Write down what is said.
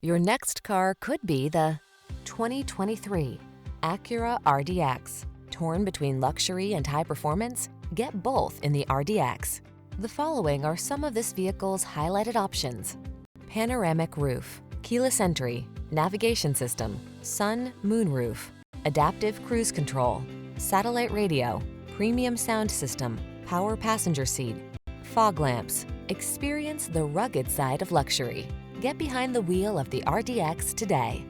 Your next car could be the 2023 Acura RDX. Torn between luxury and high performance? Get both in the RDX. The following are some of this vehicle's highlighted options: panoramic roof, keyless entry, navigation system, sun, moonroof, adaptive cruise control, satellite radio, premium sound system, power passenger seat, fog lamps. Experience the rugged side of luxury. Get behind the wheel of the RDX today.